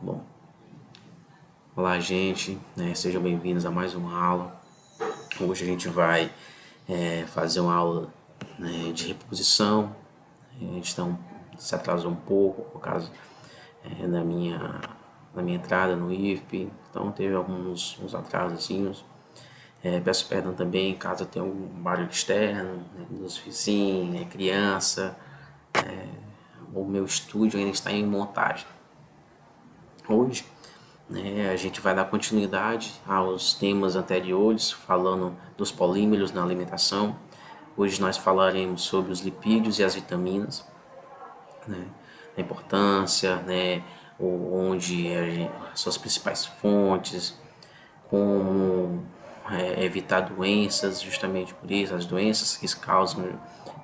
Bom, olá gente, sejam bem-vindos a mais uma aula. Hoje a gente vai fazer uma aula de reposição. A gente se atrasou um pouco por causa da minha entrada no IFP, então teve uns atrasozinhos. Peço perdão também caso tenha algum barulho externo, dos vizinhos, criança. O meu estúdio ainda está em montagem. Hoje a gente vai dar continuidade aos temas anteriores, falando dos polímeros na alimentação. Hoje nós falaremos sobre os lipídios e as vitaminas, a importância, onde suas principais fontes, como evitar doenças, justamente por isso, as doenças que se causam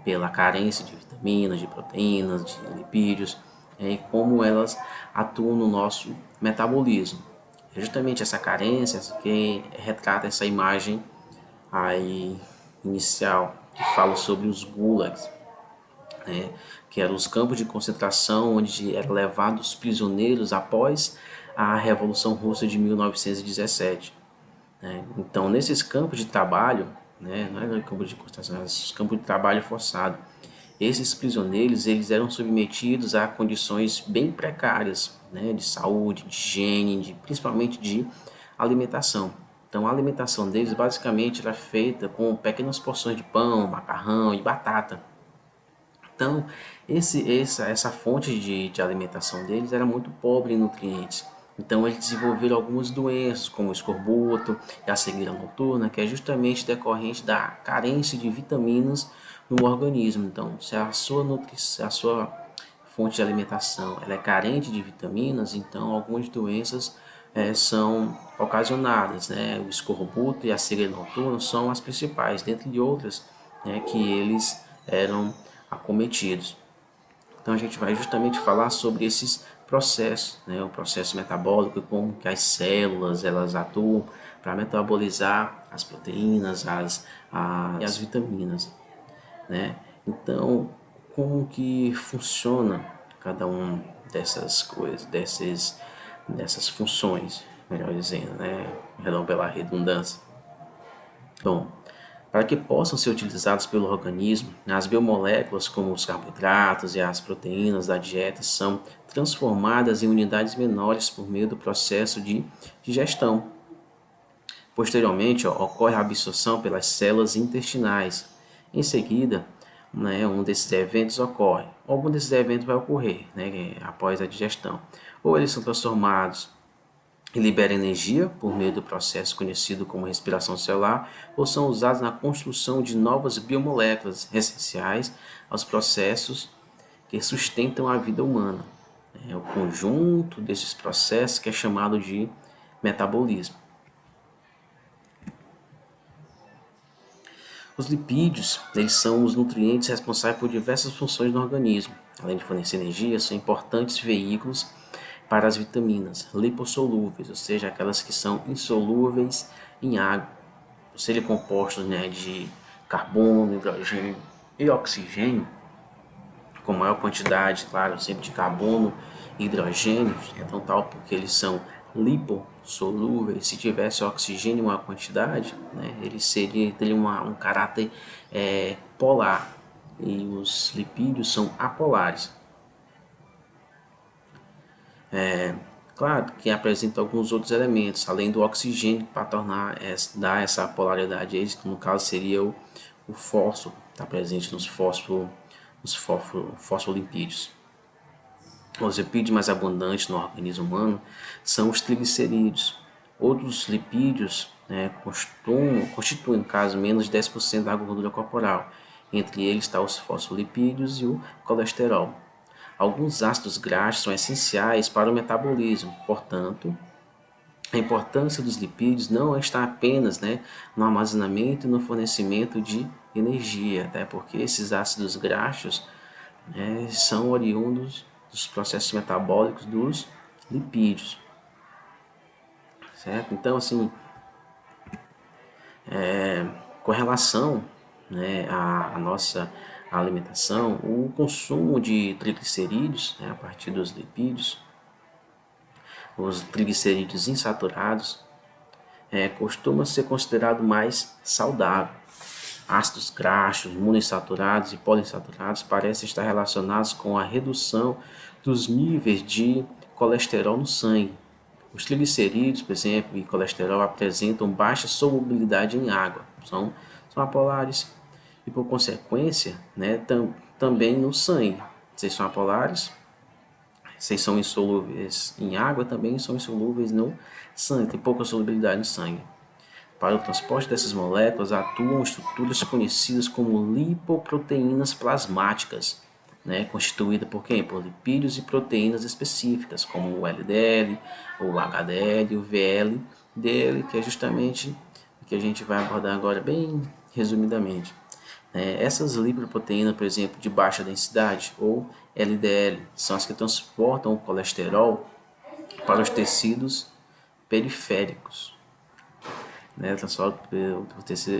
pela carência de vitaminas, de proteínas, de lipídios, e como elas atuam no nosso metabolismo. É justamente essa carência que retrata essa imagem aí inicial, que fala sobre os gulags, que eram os campos de concentração onde eram levados prisioneiros após a Revolução Russa de 1917. Então, nesses campos de trabalho, não era campo de concentração, eram os campos de trabalho forçado. Esses prisioneiros eles eram submetidos a condições bem precárias, de saúde, de higiene, principalmente de alimentação. Então, a alimentação deles basicamente era feita com pequenas porções de pão, macarrão e batata. Então, essa fonte de alimentação deles era muito pobre em nutrientes. Então, eles desenvolveram algumas doenças, como o escorbuto e a cegueira noturna, que é justamente decorrente da carência de vitaminas no organismo. Então, se a sua fonte de alimentação ela é carente de vitaminas, então algumas doenças são ocasionadas. O escorbuto e a cegueira noturna são as principais, dentre de outras que eles eram acometidos. Então a gente vai justamente falar sobre esses processos, o processo metabólico e como que as células elas atuam para metabolizar as proteínas, e as vitaminas, Então, como que funciona cada um dessas coisas, dessas funções, melhor dizendo, perdão pela redundância. Bom, para que possam ser utilizados pelo organismo, as biomoléculas, como os carboidratos e as proteínas da dieta, são transformadas em unidades menores por meio do processo de digestão. Posteriormente, ocorre a absorção pelas células intestinais. Em seguida, um desses eventos ocorre. Algum desses eventos vai ocorrer após a digestão. Ou eles são transformados e liberam energia por meio do processo conhecido como respiração celular, ou são usados na construção de novas biomoléculas essenciais aos processos que sustentam a vida humana. É o conjunto desses processos que é chamado de metabolismo. Os lipídios, eles são os nutrientes responsáveis por diversas funções no organismo. Além de fornecer energia, são importantes veículos para as vitaminas lipossolúveis, ou seja, aquelas que são insolúveis em água, ou seja, compostos de carbono, hidrogênio e oxigênio, com maior quantidade, claro, sempre de carbono e hidrogênio, então tal porque eles são lipossolúveis. Se tivesse oxigênio em uma quantidade, ele teria um caráter polar, e os lipídios são apolares. Claro que apresenta alguns outros elementos, além do oxigênio, para dar essa polaridade, que no caso seria o fósforo, está presente nos fosfolipídios. Os lipídios mais abundantes no organismo humano são os triglicerídeos. Outros lipídios constituem, no caso, menos de 10% da gordura corporal. Entre eles estão os fosfolipídios e o colesterol. Alguns ácidos graxos são essenciais para o metabolismo, portanto, a importância dos lipídios não está apenas no armazenamento e no fornecimento de energia, até porque esses ácidos graxos são oriundos dos processos metabólicos dos lipídios, certo? Então, assim, com relação à nossa alimentação, o consumo de triglicerídeos a partir dos lipídios os triglicerídeos insaturados, costuma ser considerado mais saudável. Ácidos graxos, monoinsaturados e poliinsaturados parecem estar relacionados com a redução dos níveis de colesterol no sangue. Os triglicerídeos, por exemplo, e colesterol apresentam baixa solubilidade em água, são apolares e, por consequência, também no sangue. Se são apolares, se são insolúveis em água, também são insolúveis no sangue, tem pouca solubilidade no sangue. Para o transporte dessas moléculas atuam estruturas conhecidas como lipoproteínas plasmáticas, constituída por quem? Por lipídios e proteínas específicas, como o LDL, o HDL, o VLDL, que é justamente o que a gente vai abordar agora bem resumidamente. Essas lipoproteínas, por exemplo, de baixa densidade, ou LDL, são as que transportam o colesterol para os tecidos periféricos.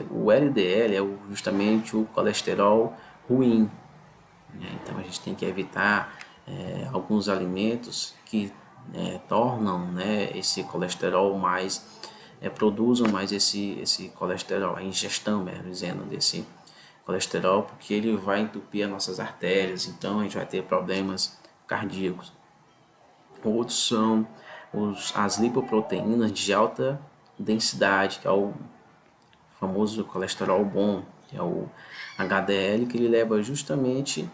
O LDL é justamente o colesterol ruim. Então a gente tem que evitar alguns alimentos que tornam esse colesterol mais, produzam mais esse colesterol, a ingestão, mesmo dizendo, desse colesterol, porque ele vai entupir as nossas artérias, então a gente vai ter problemas cardíacos. Outros são as lipoproteínas de alta densidade, que é o famoso colesterol bom, que é o HDL, que ele leva justamente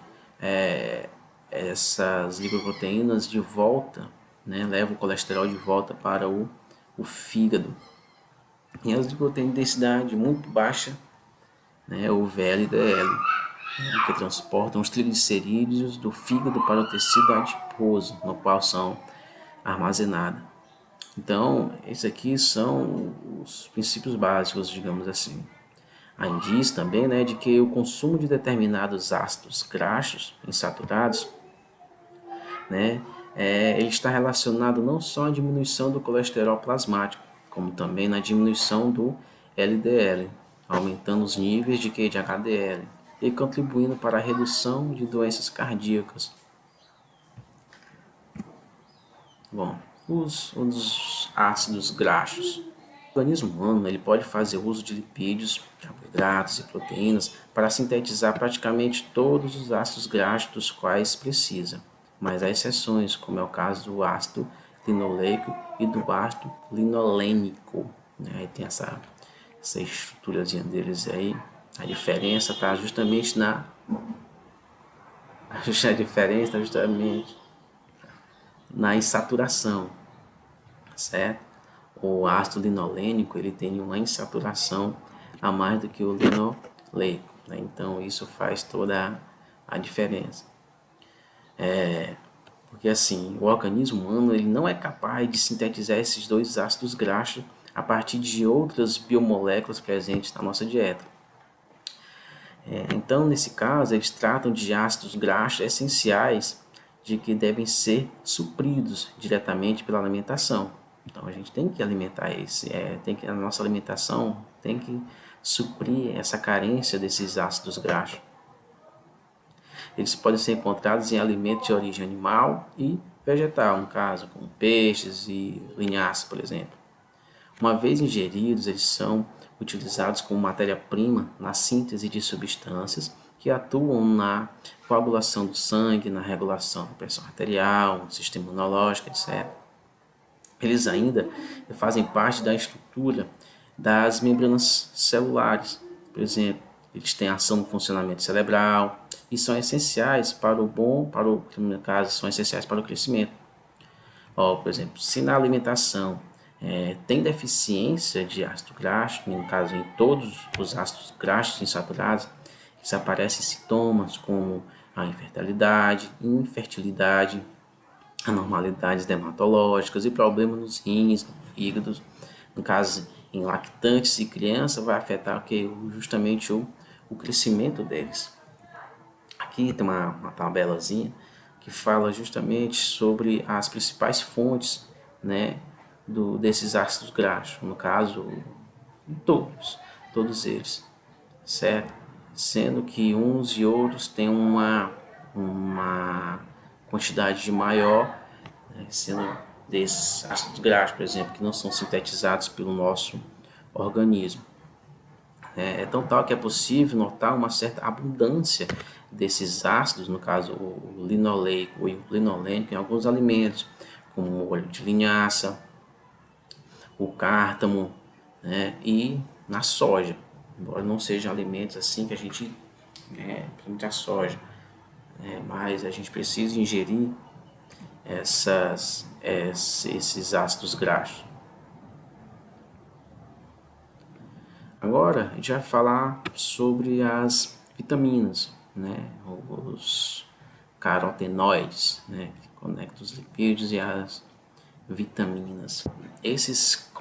essas lipoproteínas de volta, leva o colesterol de volta para o fígado. E as lipoproteínas de densidade muito baixa, o VLDL, que transportam os triglicerídeos do fígado para o tecido adiposo, no qual são armazenadas. Então, esses aqui são os princípios básicos, digamos assim. Há indícios também de que o consumo de determinados ácidos graxos insaturados, ele está relacionado não só à diminuição do colesterol plasmático, como também na diminuição do LDL, aumentando os níveis de HDL e contribuindo para a redução de doenças cardíacas. Bom, os ácidos graxos. O organismo humano ele pode fazer uso de lipídios, carboidratos e proteínas para sintetizar praticamente todos os ácidos graxos dos quais precisa, mas há exceções, como é o caso do ácido linoleico e do ácido linolênico. Aí tem essa estruturazinha deles aí. A diferença está justamente na insaturação, certo? O ácido linolênico ele tem uma insaturação a mais do que o linoleico, então isso faz toda a diferença. Porque assim, o organismo humano ele não é capaz de sintetizar esses dois ácidos graxos a partir de outras biomoléculas presentes na nossa dieta. Então, nesse caso, eles tratam de ácidos graxos essenciais de que devem ser supridos diretamente pela alimentação. Então, a gente tem que alimentar a nossa alimentação tem que suprir essa carência desses ácidos graxos. Eles podem ser encontrados em alimentos de origem animal e vegetal, no caso, como peixes e linhaças, por exemplo. Uma vez ingeridos, eles são utilizados como matéria-prima na síntese de substâncias que atuam na coagulação do sangue, na regulação da pressão arterial, no sistema imunológico, etc. Eles ainda fazem parte da estrutura das membranas celulares. Por exemplo, eles têm ação no funcionamento cerebral e são essenciais no caso, são essenciais para o crescimento. Por exemplo, se na alimentação tem deficiência de ácido graxo, no caso em todos os ácidos graxos insaturados, aparecem sintomas como a infertilidade, anormalidades dermatológicas e problemas nos rins, no fígado. No caso, em lactantes e crianças, vai afetar justamente o crescimento deles. Aqui tem uma tabelazinha que fala justamente sobre as principais fontes desses ácidos graxos, no caso, todos eles, certo? Sendo que uns e outros têm uma quantidade maior, sendo desses ácidos graxos, por exemplo, que não são sintetizados pelo nosso organismo. É tão tal que é possível notar uma certa abundância desses ácidos, no caso o linoleico e o linolênico, em alguns alimentos, como o óleo de linhaça, o cártamo, né, e na soja, embora não sejam alimentos assim que a gente, principalmente a soja, mas a gente precisa ingerir esses ácidos graxos. Agora a gente vai falar sobre as vitaminas, né? Os carotenoides, né? Que conectam os lipídios e as vitaminas. Esses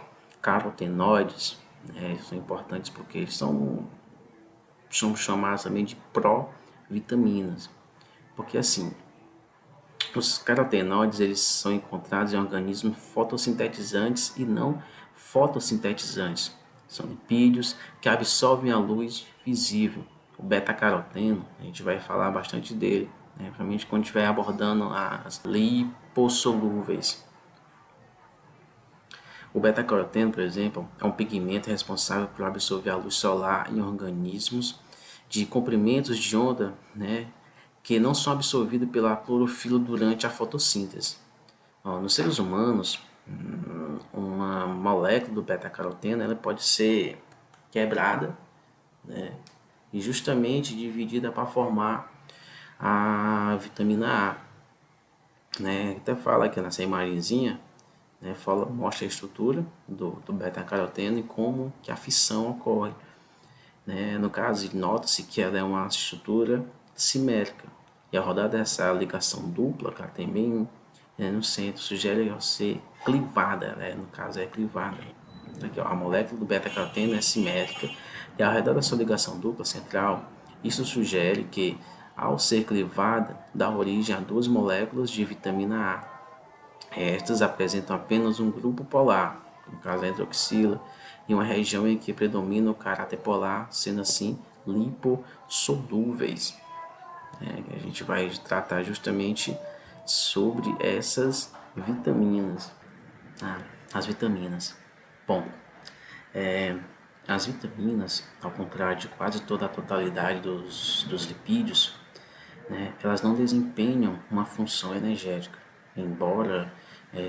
carotenoides, né, são importantes porque eles são chamados também de provitaminas, porque assim, os carotenoides eles são encontrados em organismos fotossintetizantes e não fotossintetizantes. São lipídios que absorvem a luz visível. O beta-caroteno, a gente vai falar bastante dele, né, principalmente quando estiver abordando as lipossolúveis. O beta-caroteno, por exemplo, é um pigmento responsável por absorver a luz solar em organismos de comprimentos de onda, né, que não são absorvidos pela clorofila durante a fotossíntese. Nos seres humanos, uma molécula do beta-caroteno ela pode ser quebrada, né, e justamente dividida para formar a vitamina A. Né? Até fala aqui nessa imagenzinha, né, mostra a estrutura do beta-caroteno e como que a fissão ocorre. Né? No caso, nota-se que ela é uma estrutura simétrica. E ao rodar dessa ligação dupla, que ela tem bem, né, no centro, sugere ela ser clivada, né? No caso é clivada. Aqui, ó, a molécula do beta-caroteno é simétrica e ao redor da sua ligação dupla central, isso sugere que, ao ser clivada, dá origem a duas moléculas de vitamina A. Estas apresentam apenas um grupo polar, no caso a hidroxila, em uma região em que predomina o caráter polar, sendo assim lipossolúveis. A gente vai tratar justamente sobre essas vitaminas. As vitaminas. Bom, as vitaminas, ao contrário de quase toda a totalidade dos lipídios, né, elas não desempenham uma função energética. Embora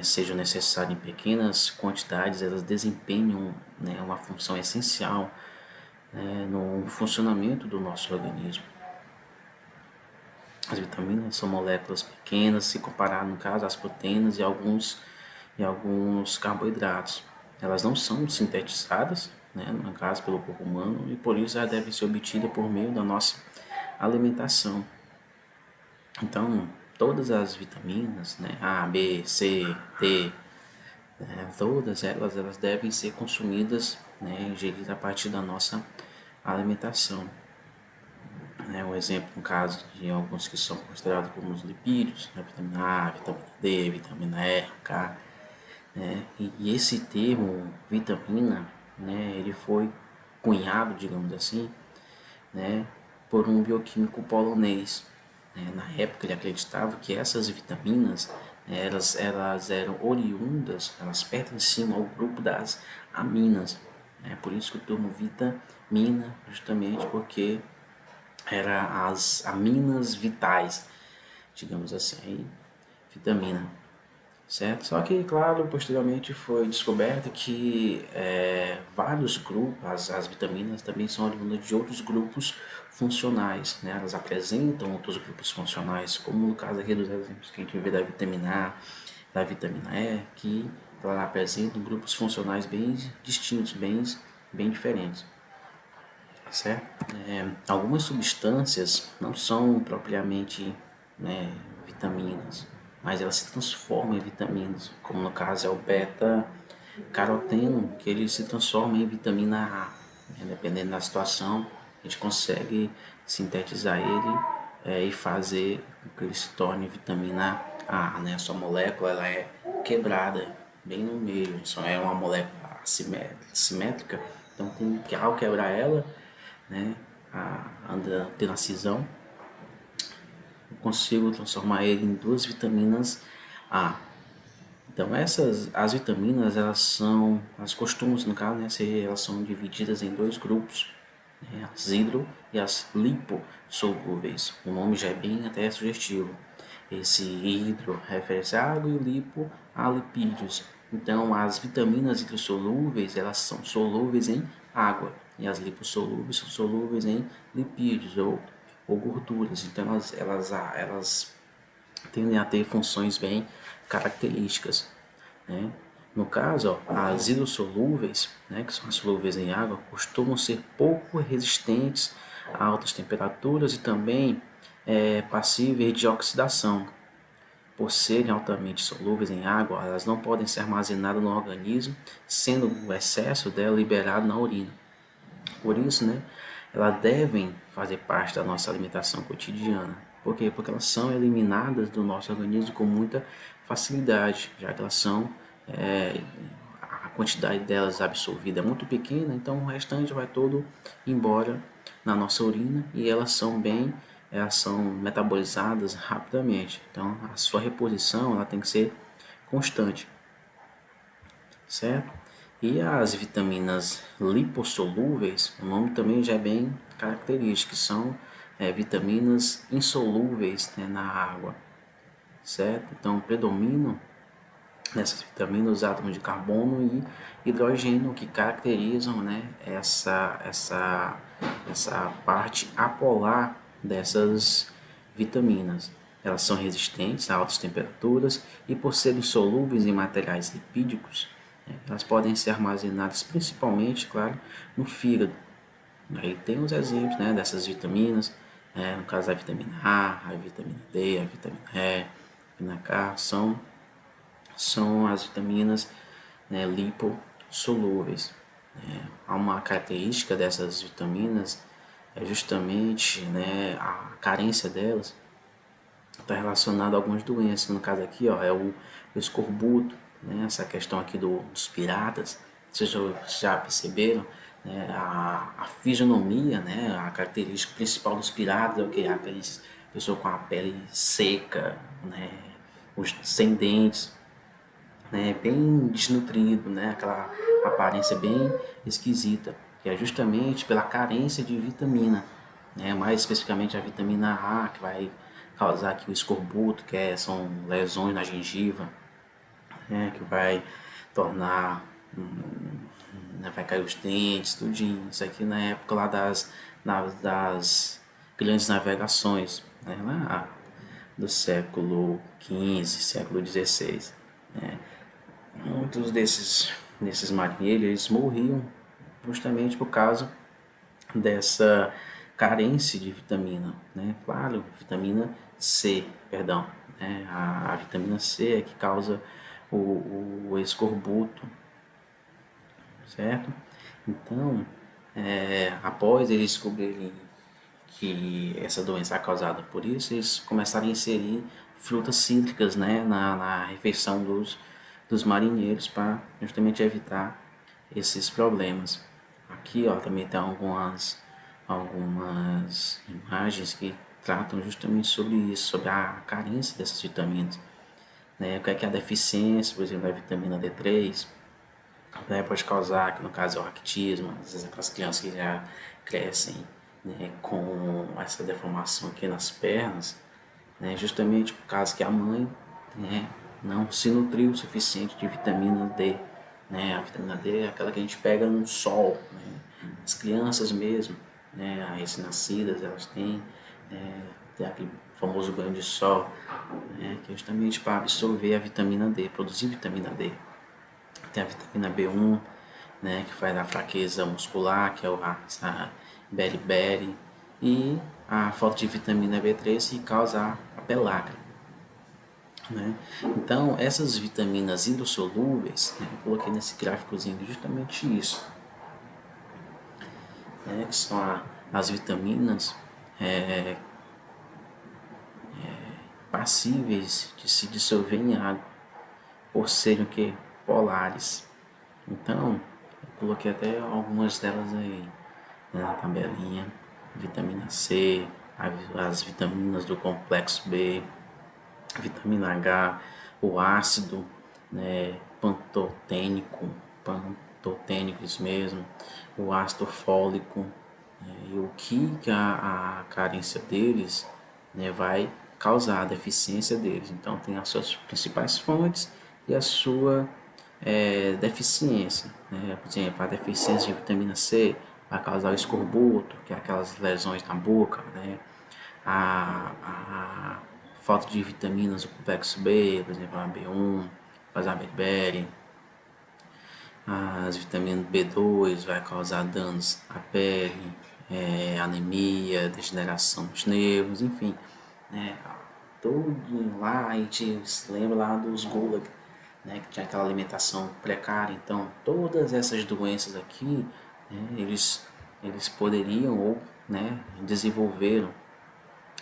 sejam necessárias em pequenas quantidades, elas desempenham, né, uma função essencial, no funcionamento do nosso organismo. As vitaminas são moléculas pequenas, se comparar, no caso, às proteínas e alguns carboidratos. Elas não são sintetizadas, né, no caso, pelo corpo humano, e por isso elas devem ser obtidas por meio da nossa alimentação. Então, todas as vitaminas, né, A, B, C, D, né, todas elas devem ser consumidas, né, ingeridas a partir da nossa alimentação. Um exemplo, no caso de alguns que são considerados como os lipídios, né, vitamina A, vitamina D, vitamina E, K, né, e esse termo vitamina, né, ele foi cunhado, digamos assim, né, por um bioquímico polonês. Na época ele acreditava que essas vitaminas, elas eram oriundas, elas pertenciam ao grupo das aminas. Por isso que o termo vitamina, justamente porque era as aminas vitais, digamos assim, aí, vitamina, certo? Só que, claro, posteriormente foi descoberto que vários grupos, as vitaminas também são oriundas de outros grupos funcionais, né? Elas apresentam outros grupos funcionais, como no caso aqui dos exemplos que a gente vê da vitamina A, da vitamina E, que ela apresentam grupos funcionais bem distintos, bem diferentes. Certo? Algumas substâncias não são propriamente, né, vitaminas, mas elas se transformam em vitaminas, como no caso é o beta-caroteno, que ele se transforma em vitamina A. Dependendo da situação, a gente consegue sintetizar ele e fazer com que ele se torne vitamina A. Né? A sua molécula ela é quebrada bem no meio, só é uma molécula simétrica, então tem que, ao quebrar ela, né, tendo a cisão, eu consigo transformar ele em duas vitaminas A. Então as vitaminas, as costumam, no caso, né, elas são divididas em dois grupos, né, as hidro e as lipossolúveis. O nome já é bem até sugestivo. Esse hidro refere-se à água e o lipo a lipídios. Então as vitaminas hidrossolúveis, elas são solúveis em água e as lipossolúveis são solúveis em lipídios ou gorduras. Então elas tendem a ter funções bem características, né? No caso, ó, as hidrossolúveis, né, que são as solúveis em água, costumam ser pouco resistentes a altas temperaturas e também passíveis de oxidação. Por serem altamente solúveis em água, elas não podem ser armazenadas no organismo, sendo o excesso dela liberado na urina. Por isso, né, elas devem fazer parte da nossa alimentação cotidiana. Por quê? Porque elas são eliminadas do nosso organismo com muita facilidade, já que elas são, a quantidade delas absorvida é muito pequena, então o restante vai todo embora na nossa urina e elas são metabolizadas rapidamente. Então a sua reposição ela tem que ser constante, certo? E as vitaminas lipossolúveis, o nome também já é bem característico, são vitaminas insolúveis, né, na água, certo? Então predominam nessas vitaminas os átomos de carbono e hidrogênio que caracterizam, né, essa parte apolar dessas vitaminas. Elas são resistentes a altas temperaturas e por serem solúveis em materiais lipídicos, né, elas podem ser armazenadas principalmente, claro, no fígado. Aí tem os exemplos, né, dessas vitaminas, no caso a vitamina A vitamina D, a vitamina E, a vitamina K, são as vitaminas, né, lipossolúveis. Há uma característica dessas vitaminas é justamente, né, a carência delas está relacionada a algumas doenças. No caso aqui, ó, é o escorbuto, né, essa questão aqui dos piratas. Vocês já perceberam, né, a fisionomia, né, a característica principal dos piratas é o que? Aqueles pessoas com a pele seca, né, os sem dentes, né, bem desnutrido, né, aquela aparência bem esquisita, que é justamente pela carência de vitamina, né, mais especificamente a vitamina A, que vai causar aqui o escorbuto, são lesões na gengiva, né, que vai tornar, né, vai cair os dentes, tudinho. Isso aqui na época lá das grandes navegações, né, lá do século XV, século XVI, né. Muitos desses marinheiros eles morriam justamente por causa dessa carência de vitamina, né? Claro, vitamina C, perdão, né? A vitamina C é que causa o escorbuto, certo? Então, após eles descobrirem que essa doença é causada por isso, eles começaram a inserir frutas cítricas, né, na refeição dos marinheiros para justamente evitar esses problemas. Aqui, ó, também tem algumas imagens que tratam justamente sobre isso, sobre a carência dessas vitaminas, né? O que é a deficiência, por exemplo, da vitamina D3, né, pode causar, que no caso é o raquitismo, às vezes aquelas crianças que já crescem, né, com essa deformação aqui nas pernas, né, justamente por causa que a mãe, né, não se nutriu o suficiente de vitamina D. Né, a vitamina D é aquela que a gente pega no sol, né, as crianças mesmo, né, as recém-nascidas, elas têm aquele famoso banho de sol, né, que é justamente para absorver a vitamina D, produzir vitamina D. Tem a vitamina B1, né, que faz a fraqueza muscular, que é a beriberi, e a falta de vitamina B3 que causa a pelácria, né? Então, essas vitaminas hidrossolúveis, né, eu coloquei nesse gráficozinho justamente isso, né, que são as vitaminas passíveis de se dissolver em água, por serem o que? Polares. Então, eu coloquei até algumas delas aí, né, na tabelinha. Vitamina C, as vitaminas do complexo B, vitamina H, o ácido, né, pantotênico, isso mesmo, o ácido fólico, né, e o que a carência deles, né, vai causar a deficiência deles. Então tem as suas principais fontes e a sua deficiência, né? Por exemplo, a deficiência de vitamina C vai causar o escorbuto, que é aquelas lesões na boca, né? A falta de vitaminas do complexo B, por exemplo, a B1, a beriberi, as vitaminas B2 vai causar danos à pele, anemia, degeneração dos nervos, enfim, né? Tudo lá a gente se lembra lá dos Gulag, né? Que tinha aquela alimentação precária. Então, todas essas doenças aqui, né? Eles poderiam ou, né? Desenvolveram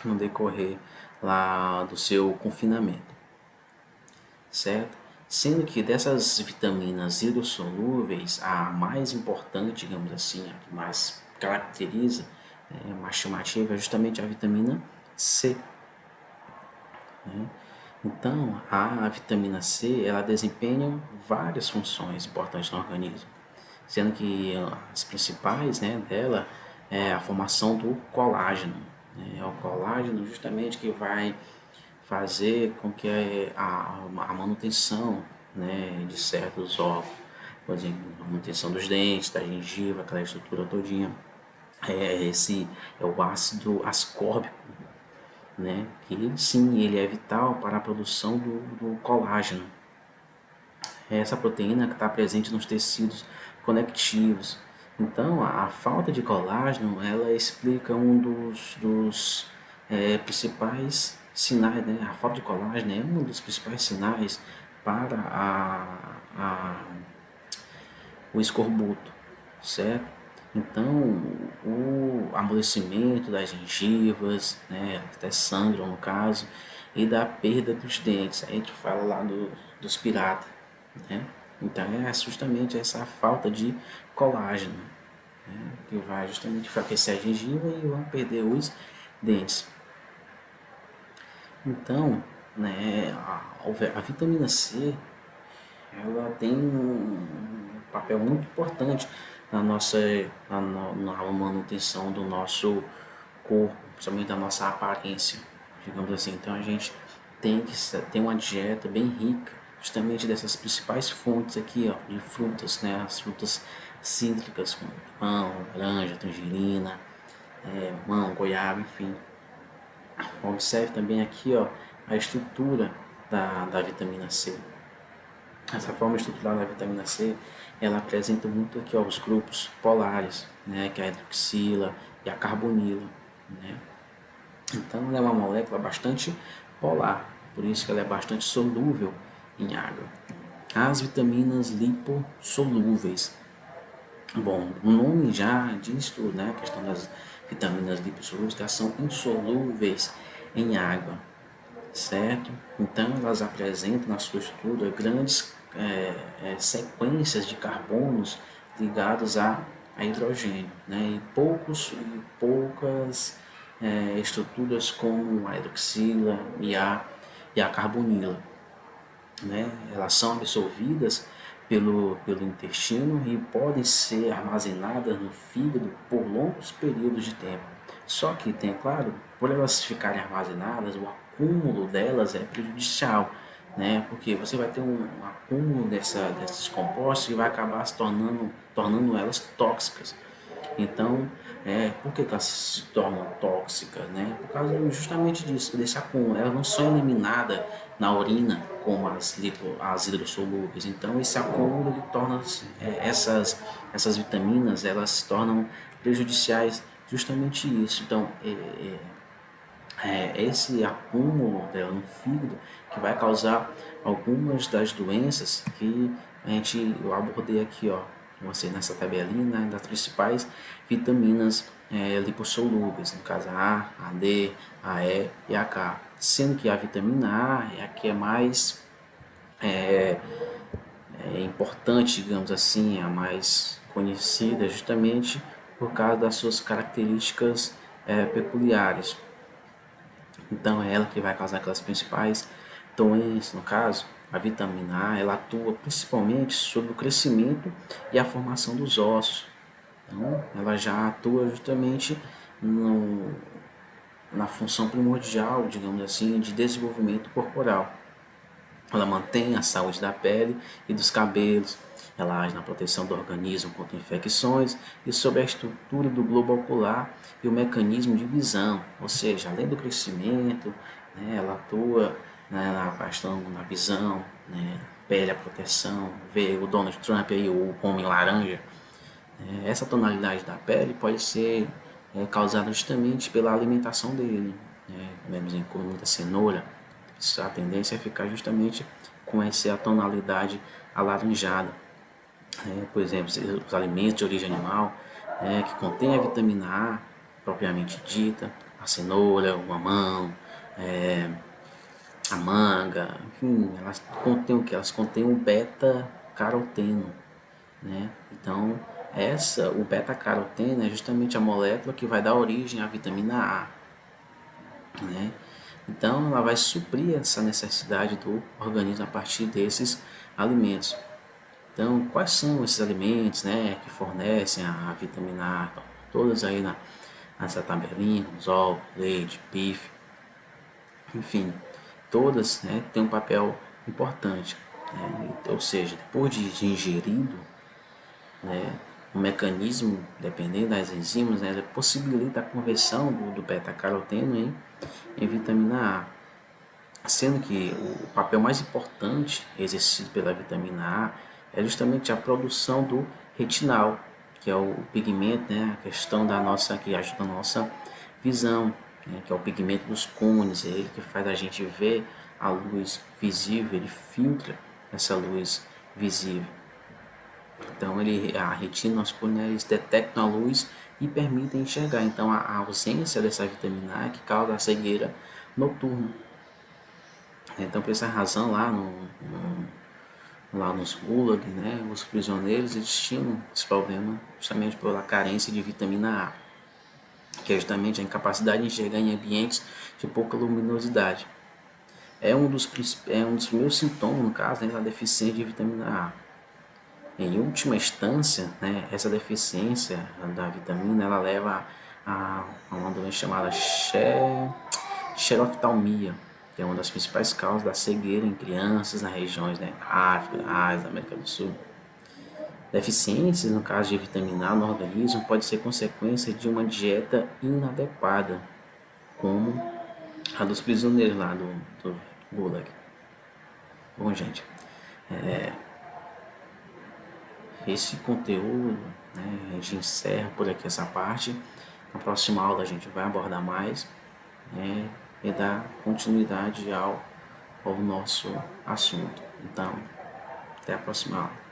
no decorrer lá do seu confinamento, certo? Sendo que dessas vitaminas hidrossolúveis, a mais importante, digamos assim, a que mais caracteriza, mais chamativa, é justamente a vitamina C, né? Então, a vitamina C, ela desempenha várias funções importantes no organismo, sendo que as principais, né, dela é a formação do colágeno, né? É o colágeno justamente que vai fazer com que a manutenção, né, de certos órgãos, por exemplo, a manutenção dos dentes, da gengiva, aquela estrutura todinha, esse é o ácido ascórbico, né, que ele, sim, ele é vital para a produção do colágeno. É essa proteína que está presente nos tecidos conectivos. Então, a falta de colágeno, ela explica um dos principais sinais, né? A falta de colágeno é um dos principais sinais para o escorbuto, certo? Então, o amolecimento das gengivas, né, até sangram no caso, e da perda dos dentes. A gente fala lá dos piratas, né? Então, é justamente essa falta de colágeno, né, que vai justamente enfraquecer a gengiva e vão perder os dentes. Então, né, a vitamina C, ela tem um papel muito importante na nossa na manutenção do nosso corpo, principalmente da nossa aparência, digamos assim. Então a gente tem que ter uma dieta bem rica, justamente dessas principais fontes aqui, ó, de frutas, né? As frutas cítricas, como limão, laranja, tangerina, mamão, goiaba, enfim. Observe também aqui, ó, a estrutura da vitamina C. Essa forma estrutural da vitamina C, ela apresenta muito aqui, ó, os grupos polares, né, que é a hidroxila e a carbonila, né? Então ela é uma molécula bastante polar, por isso que ela é bastante solúvel em água. As vitaminas lipossolúveis. Bom, o nome já diz tudo, né? A questão das vitaminas lipossolúveis, que elas são insolúveis em água, certo? Então elas apresentam na sua estrutura grandes sequências de carbonos ligados a hidrogênio, né? Poucas estruturas como a hidroxila e a carbonila, né? Elas são absorvidas pelo intestino e podem ser armazenadas no fígado por longos períodos de tempo. Só que, tem claro, por elas ficarem armazenadas, o acúmulo delas é prejudicial, né? Porque você vai ter um acúmulo desses compostos e vai acabar se tornando elas tóxicas. Então, por que elas se tornam tóxicas, né? Por causa justamente disso, desse acúmulo. Elas não são eliminadas na urina como as hidrossolúveis. Então, esse acúmulo ele torna essas vitaminas, elas se tornam prejudiciais justamente isso. Então, esse acúmulo dela no fígado que vai causar algumas das doenças que eu abordei aqui, ó, você nessa tabelinha, né, das principais vitaminas lipossolúveis, no caso a D, a E e a K, sendo que a vitamina A é a que é mais importante, digamos assim, a mais conhecida justamente por causa das suas características peculiares. Então é ela que vai causar aquelas principais doenças, no caso, A vitamina A, ela atua principalmente sobre o crescimento e a formação dos ossos. Então, ela já atua justamente no, na função primordial, digamos assim, de desenvolvimento corporal. Ela mantém a saúde da pele e dos cabelos, ela age na proteção do organismo contra infecções e sobre a estrutura do globo ocular e o mecanismo de visão, ou seja, além do crescimento, né, ela atua, né, na questão da visão, né, pele, a proteção, vê o Donald Trump aí, o homem laranja, essa tonalidade da pele pode ser causada justamente pela alimentação dele, né? Vemos em comer muita cenoura, a tendência é ficar justamente com essa tonalidade alaranjada. Por exemplo, os alimentos de origem animal, que contêm a vitamina A propriamente dita, a cenoura, o mamão, a manga, enfim, elas contêm o que? Elas contêm o beta-caroteno, né? Então, o beta-caroteno é justamente a molécula que vai dar origem à vitamina A, né? Então, ela vai suprir essa necessidade do organismo a partir desses alimentos. Então, quais são esses alimentos, né, que fornecem a vitamina A? Então, todas aí nessa tabelinha, os ovos, leite, bife, enfim, todas, né, têm um papel importante, né? Ou seja, depois de ingerido, né, o mecanismo, dependendo das enzimas, né, ele possibilita a conversão do beta-caroteno em vitamina A, sendo que o papel mais importante exercido pela vitamina A é justamente a produção do retinal, que é o pigmento, né, a questão da nossa, que ajuda a nossa visão, né, que é o pigmento dos cones, é ele que faz a gente ver a luz visível, ele filtra essa luz visível. Então a retina, os cones detectam a luz e permitem enxergar. Então a ausência dessa vitamina A que causa a cegueira noturna. Então por essa razão lá nos gulag, né, os prisioneiros eles tinham esse problema justamente pela carência de vitamina A, que é justamente a incapacidade de enxergar em ambientes de pouca luminosidade. É um dos primeiros sintomas, no caso, né, da deficiência de vitamina A. Em última instância, né, essa deficiência da vitamina ela leva a uma doença chamada xeroftalmia, que é uma das principais causas da cegueira em crianças nas regiões, né, da África, da Ásia, da América do Sul. Deficiências, no caso de vitamina A no organismo, pode ser consequência de uma dieta inadequada, como a dos prisioneiros lá do Gulag. Bom, gente, esse conteúdo, né, a gente encerra por aqui essa parte. Na próxima aula a gente vai abordar mais, né, e dar continuidade ao nosso assunto. Então, até a próxima aula.